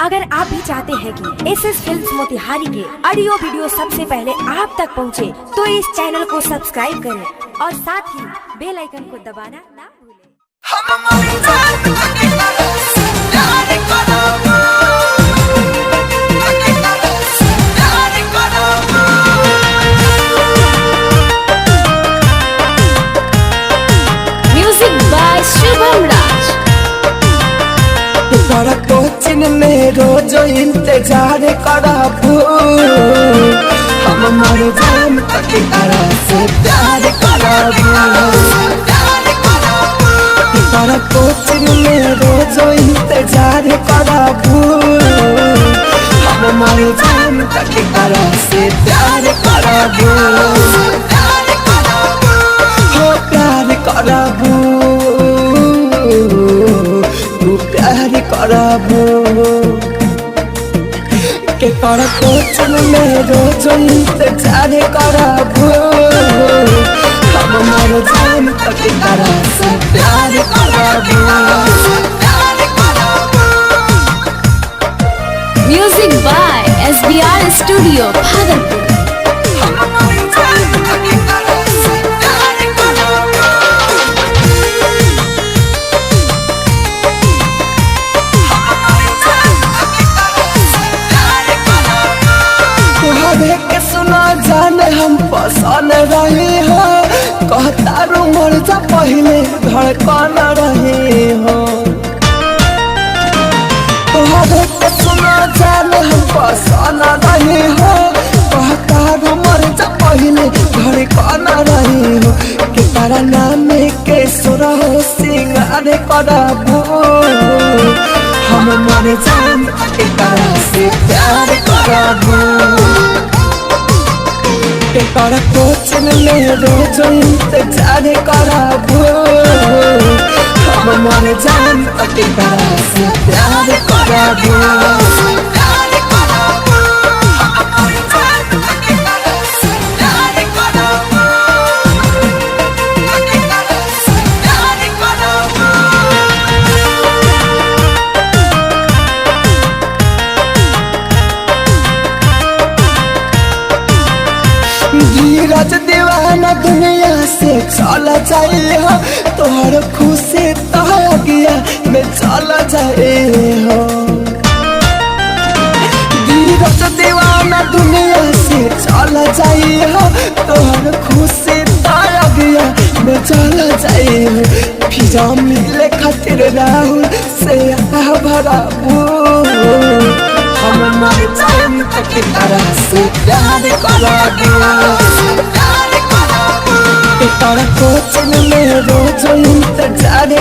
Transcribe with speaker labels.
Speaker 1: अगर आप भी चाहते हैं कि एसएस फिल्म्स मोतिहारी के ऑडियो वीडियो सबसे पहले आप तक पहुंचे, तो इस चैनल को सब्सक्राइब करें और साथ ही बेल आइकन को दबाना ना भूलें। म्यूजिक बाय शुभम राज।
Speaker 2: तोरा कोचिंग में रोज इंतजार कराबू, हम मर जाम तक तारा से प्यार कराबू। तोरा कोचिंग में रोज इंतजार कराबू, हम मर जाम तक तारा से प्यार कराबू। हो प्यार कराबू, प्यार कराबू के तोरा कोचिंग में रोज इंतजार कराबू, हम मर जाम तक तारा से प्यार कराबू।
Speaker 1: Music by SBR studio Bhagalpur.
Speaker 2: के सुना जाने हम पसंद रहे हो, कहता रू मर जा पहले धड़कन रहे हो। तुहरे के सुना जाने हम पसंद रहे हो, कहता रू मर जा पहले धड़कन रहे हो। के तारा नाम के सुरा सिंगार कराबू, हम मर जाम के तारा से प्यार कराबू। के तोरा कोचिंग में रोज इंतजार कराबू, हम मर जाम तक तारा से प्यार कराबू। धीरज दीवाना दुनिया से चल जाए हो, तोहर खुशी तगिया में चल जाए हो। धीरज दीवाना दुनिया से चल जाए हो, तोहर खुशी तगिया में चल जाए हो। फिर मिले खातिर राहुल से भराबू, हम मर जाम तक तारा से प्यार कराबू। तोरा कोचिंग में रोज इंतजार